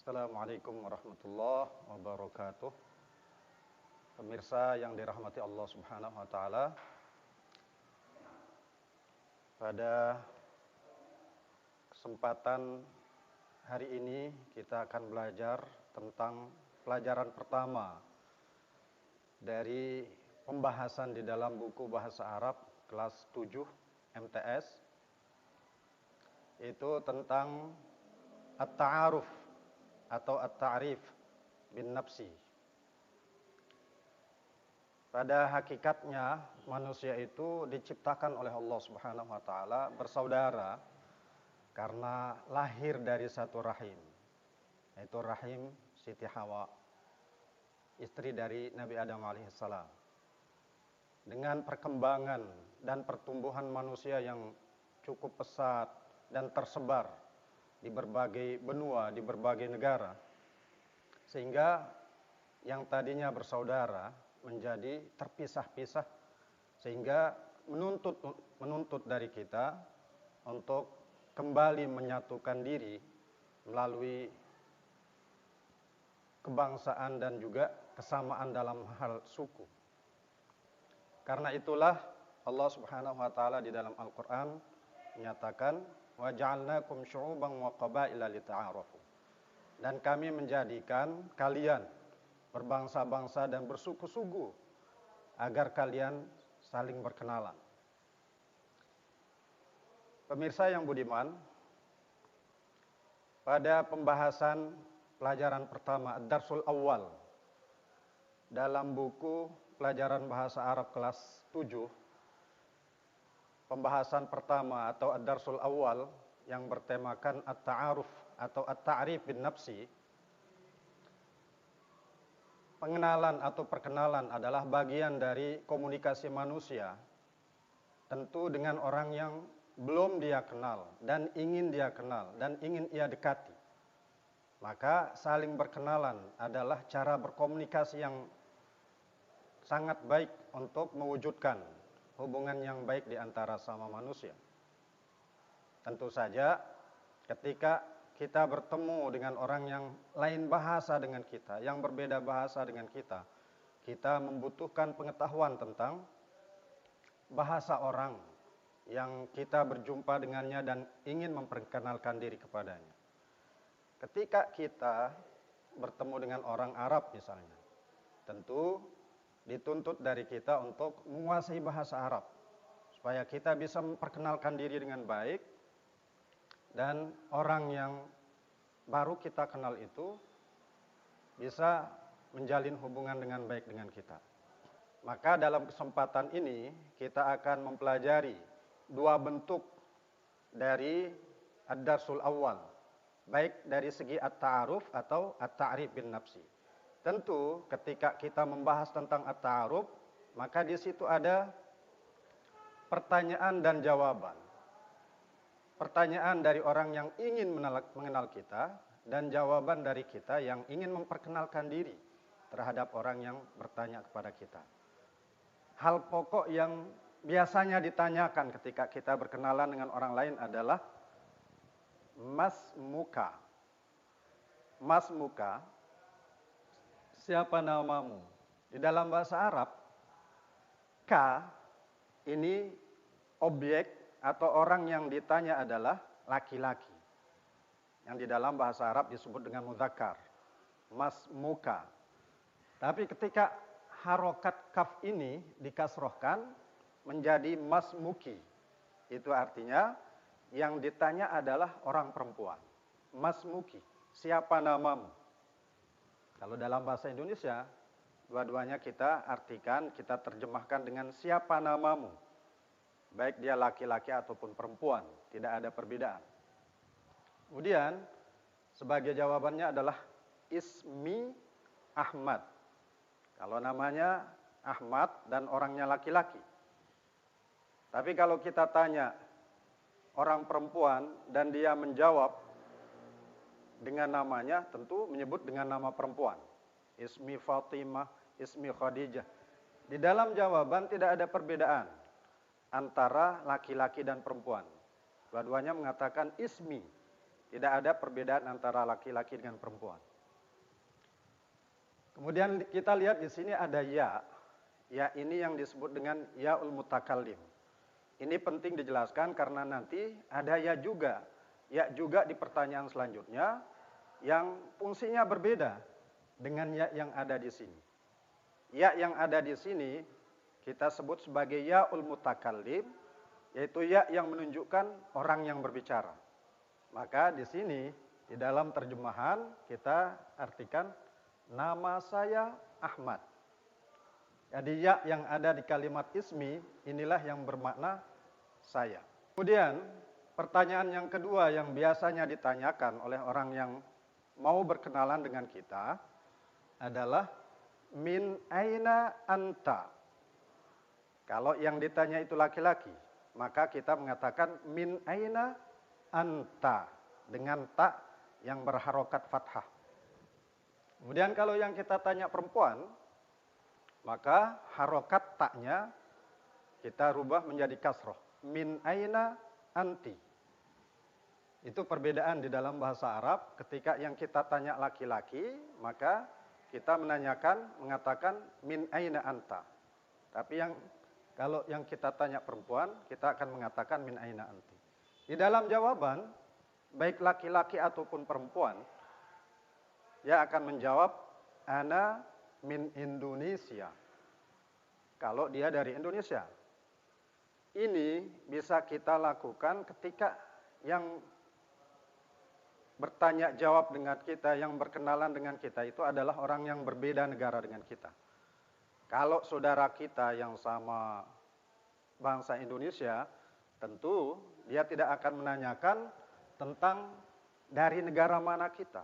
Assalamualaikum warahmatullahi wabarakatuh. Pemirsa yang dirahmati Allah Subhanahu wa taala. Pada kesempatan hari ini kita akan belajar tentang pelajaran pertama dari pembahasan di dalam buku bahasa Arab kelas 7 MTS, itu tentang at-ta'aruf atau at-ta'rif bin nafsi. Pada hakikatnya manusia itu diciptakan oleh Allah Subhanahu wa taala bersaudara karena lahir dari satu rahim, yaitu rahim Siti Hawa, istri dari Nabi Adam alaihissalam. Dengan perkembangan dan pertumbuhan manusia yang cukup pesat dan tersebar di berbagai benua, di berbagai negara, sehingga yang tadinya bersaudara menjadi terpisah-pisah, sehingga menuntut dari kita untuk kembali menyatukan diri melalui kebangsaan dan juga kesamaan dalam hal suku. Karena itulah Allah Subhanahu wa taala di dalam Al-Qur'an menyatakan wa ja'alnakum syu'uban wa qabaila lita'arafu. Dan kami menjadikan kalian berbangsa-bangsa dan bersuku-suku agar kalian saling berkenalan. Pemirsa yang budiman, pada pembahasan pelajaran pertama Ad-Darsul Awal dalam buku pelajaran bahasa Arab kelas 7, pembahasan pertama atau Ad-Darsul Awal yang bertemakan At-Ta'aruf atau At-Ta'rif bin Nafsi. Pengenalan atau perkenalan adalah bagian dari komunikasi manusia, tentu dengan orang yang belum dia kenal dan ingin dia kenal dan ingin ia dekati. Maka saling berkenalan adalah cara berkomunikasi yang sangat baik untuk mewujudkan hubungan yang baik di antara sama manusia. Tentu saja ketika kita bertemu dengan orang yang lain bahasa dengan kita, yang berbeda bahasa dengan kita, kita membutuhkan pengetahuan tentang bahasa orang yang kita berjumpa dengannya dan ingin memperkenalkan diri kepadanya. Ketika kita bertemu dengan orang Arab misalnya, tentu dituntut dari kita untuk menguasai bahasa Arab supaya kita bisa memperkenalkan diri dengan baik dan orang yang baru kita kenal itu bisa menjalin hubungan dengan baik dengan kita. Maka dalam kesempatan ini kita akan mempelajari dua bentuk dari Ad-Darsul Awal, baik dari segi At-Ta'aruf atau At-Ta'rif bin Nafsi. Tentu ketika kita membahas tentang At-Ta'aruf, maka di situ ada pertanyaan dan jawaban. Pertanyaan dari orang yang ingin mengenal kita dan jawaban dari kita yang ingin memperkenalkan diri terhadap orang yang bertanya kepada kita. Hal pokok yang biasanya ditanyakan ketika kita berkenalan dengan orang lain adalah mas muka. Mas muka, siapa namamu? Di dalam bahasa Arab, ka ini objek atau orang yang ditanya adalah laki-laki. Yang di dalam bahasa Arab disebut dengan mudzakkar, mas muka. Tapi ketika harokat kaf ini dikasrohkan menjadi mas muki, itu artinya yang ditanya adalah orang perempuan. Mas muki, siapa namamu? Kalau dalam bahasa Indonesia, dua-duanya kita artikan, kita terjemahkan dengan siapa namamu. Baik dia laki-laki ataupun perempuan, tidak ada perbedaan. Kemudian, sebagai jawabannya adalah ismi Ahmad. Kalau namanya Ahmad dan orangnya laki-laki. Tapi kalau kita tanya orang perempuan dan dia menjawab dengan namanya, tentu menyebut dengan nama perempuan. Ismi Fatimah, ismi Khadijah. Di dalam jawaban tidak ada perbedaan antara laki-laki dan perempuan. Dua-duanya mengatakan ismi. Tidak ada perbedaan antara laki-laki dengan perempuan. Kemudian kita lihat di sini ada ya. Ya ini yang disebut dengan yaul mutakallim. Ini penting dijelaskan karena nanti ada ya juga. Ya juga di pertanyaan selanjutnya yang fungsinya berbeda dengan ya yang ada di sini. Ya yang ada di sini kita sebut sebagai yaul mutakallim, yaitu ya yang menunjukkan orang yang berbicara. Maka di sini di dalam terjemahan kita artikan nama saya Ahmad. Jadi ya yang ada di kalimat ismi inilah yang bermakna saya. Kemudian pertanyaan yang kedua yang biasanya ditanyakan oleh orang yang mau berkenalan dengan kita adalah min aina anta. Kalau yang ditanya itu laki-laki, maka kita mengatakan min aina anta dengan ta yang berharokat fathah. Kemudian kalau yang kita tanya perempuan, maka harokat taknya kita rubah menjadi kasroh. Min aina anti. Itu perbedaan di dalam bahasa Arab. Ketika yang kita tanya laki-laki, maka kita mengatakan min aina anta. Tapi kalau yang kita tanya perempuan, kita akan mengatakan min aina anti. Di dalam jawaban, baik laki-laki ataupun perempuan, dia akan menjawab, ana min Indonesia. Kalau dia dari Indonesia. Ini bisa kita lakukan ketika yang bertanya jawab dengan kita, yang berkenalan dengan kita itu adalah orang yang berbeda negara dengan kita. Kalau saudara kita yang sama bangsa Indonesia, tentu dia tidak akan menanyakan tentang dari negara mana kita.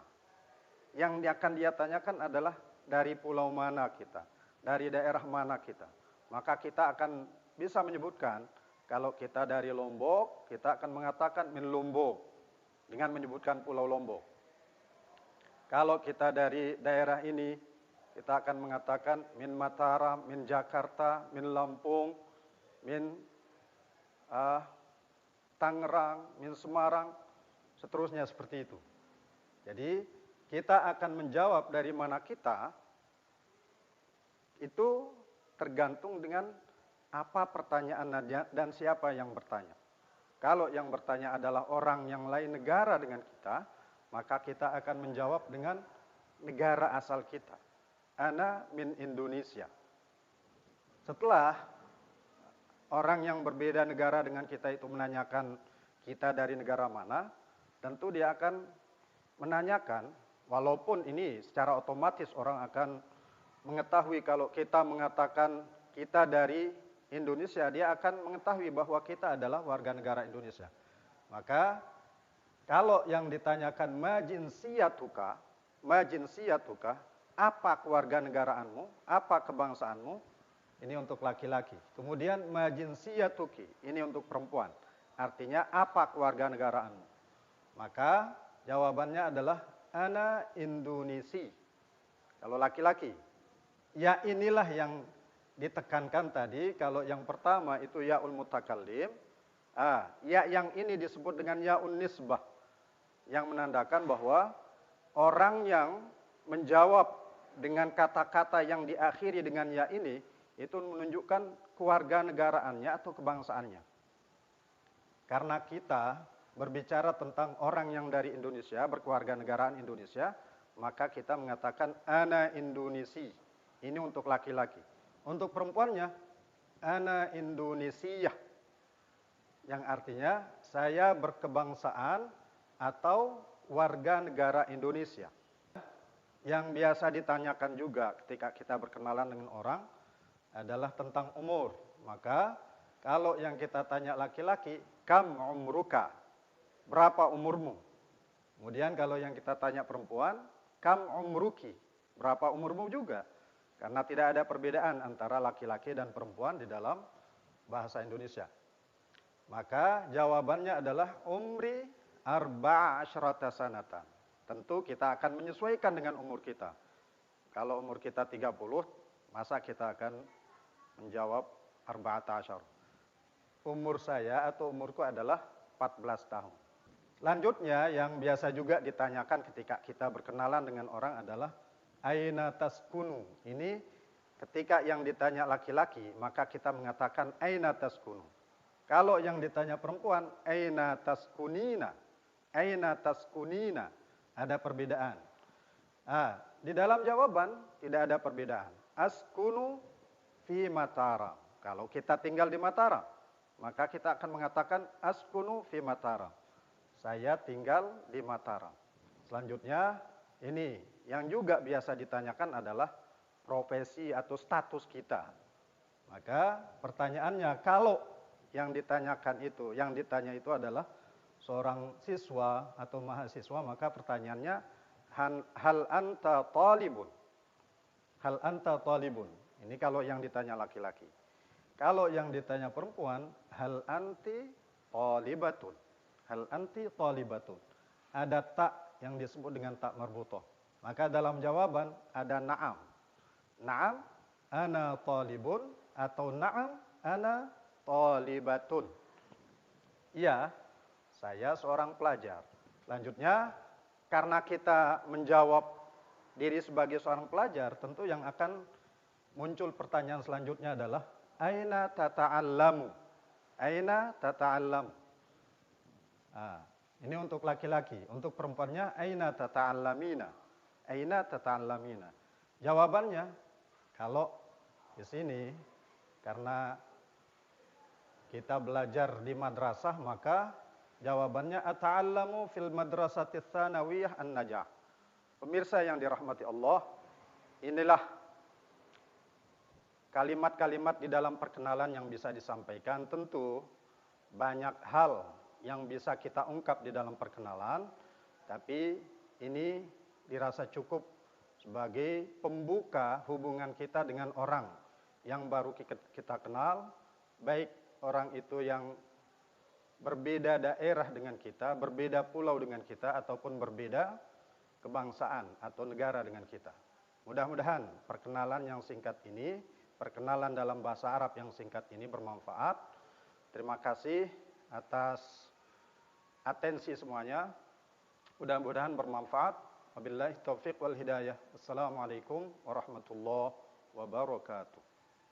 Yang akan dia tanyakan adalah dari pulau mana kita, dari daerah mana kita. Maka kita akan bisa menyebutkan, kalau kita dari Lombok, kita akan mengatakan min Lombok, dengan menyebutkan pulau Lombok. Kalau kita dari daerah ini, kita akan mengatakan min Mataram, min Jakarta, min Lampung, min Tangerang, min Semarang, seterusnya seperti itu. Jadi kita akan menjawab dari mana kita, itu tergantung dengan apa pertanyaannya dan siapa yang bertanya. Kalau yang bertanya adalah orang yang lain negara dengan kita, maka kita akan menjawab dengan negara asal kita. Ana min Indonesia. Setelah orang yang berbeda negara dengan kita itu menanyakan kita dari negara mana, tentu dia akan menanyakan, walaupun ini secara otomatis orang akan mengetahui kalau kita mengatakan kita dari Indonesia, dia akan mengetahui bahwa kita adalah warga negara Indonesia. Maka kalau yang ditanyakan majinsiyatuka, apa kewarganegaraanmu, apa kebangsaanmu, ini untuk laki-laki. Kemudian majinsiyatuki, ini untuk perempuan. Artinya apa kewarganegaraanmu. Maka jawabannya adalah ana Indonesi. Kalau laki-laki, ya inilah yang ditekankan tadi. Kalau yang pertama itu yaul mutakallim, ya yang ini disebut dengan yaun nisbah, yang menandakan bahwa orang yang menjawab dengan kata-kata yang diakhiri dengan ya ini, itu menunjukkan kewarganegaraannya atau kebangsaannya. Karena kita berbicara tentang orang yang dari Indonesia, berkewarganegaraan Indonesia, maka kita mengatakan ana Indonesi. Ini untuk laki-laki. Untuk perempuannya, ana Indonesia. Yang artinya saya berkebangsaan atau warga negara Indonesia. Yang biasa ditanyakan juga ketika kita berkenalan dengan orang adalah tentang umur. Maka kalau yang kita tanya laki-laki, kam umruka, berapa umurmu? Kemudian kalau yang kita tanya perempuan, kam umruki, berapa umurmu juga? Karena tidak ada perbedaan antara laki-laki dan perempuan di dalam bahasa Indonesia. Maka jawabannya adalah umri arba'a asyrata sanatan. Tentu kita akan menyesuaikan dengan umur kita. Kalau umur kita 30, masa kita akan menjawab arba'ata asyar. Umur saya atau umurku adalah 14 tahun. Selanjutnya yang biasa juga ditanyakan ketika kita berkenalan dengan orang adalah aina taskunu. Ini ketika yang ditanya laki-laki, maka kita mengatakan aina taskunu. Kalau yang ditanya perempuan, aina taskunina. Aina taskunina. Ada perbedaan. Di dalam jawaban tidak ada perbedaan. Askunu fi Mataram. Kalau kita tinggal di Mataram, maka kita akan mengatakan askunu fi Mataram. Saya tinggal di Mataram. Selanjutnya, ini yang juga biasa ditanyakan adalah profesi atau status kita. Maka pertanyaannya, kalau yang ditanya itu adalah seorang siswa atau mahasiswa, maka pertanyaannya, hal anta talibun. Hal anta talibun. Ini kalau yang ditanya laki-laki. Kalau yang ditanya perempuan, hal anti talibatun. Hal anti talibatun. Ada tak yang disebut dengan tak marbutoh. Maka dalam jawaban ada na'am. Na'am, ana talibun, atau na'am, ana talibatun. Iya, saya seorang pelajar. Selanjutnya, karena kita menjawab diri sebagai seorang pelajar, tentu yang akan muncul pertanyaan selanjutnya adalah aina tata'allamu. Aina tata'allamu. Ini untuk laki-laki. Untuk perempuannya, aina tata'allamina. Aina tata'allamina. Jawabannya, kalau di sini, karena kita belajar di madrasah, maka jawabannya ata'allamu fil madrasati tsanawiyah an-najah. Pemirsa yang dirahmati Allah, inilah kalimat-kalimat di dalam perkenalan yang bisa disampaikan. Tentu banyak hal yang bisa kita ungkap di dalam perkenalan, tapi ini dirasa cukup sebagai pembuka hubungan kita dengan orang yang baru kita kenal, baik orang itu yang berbeda daerah dengan kita, berbeda pulau dengan kita, ataupun berbeda kebangsaan atau negara dengan kita. Mudah-mudahan perkenalan yang singkat ini, perkenalan dalam bahasa Arab yang singkat ini bermanfaat. Terima kasih atas atensi semuanya. Mudah-mudahan bermanfaat. Wabillahi taufiq wal hidayah. Wassalamualaikum warahmatullahi wabarakatuh.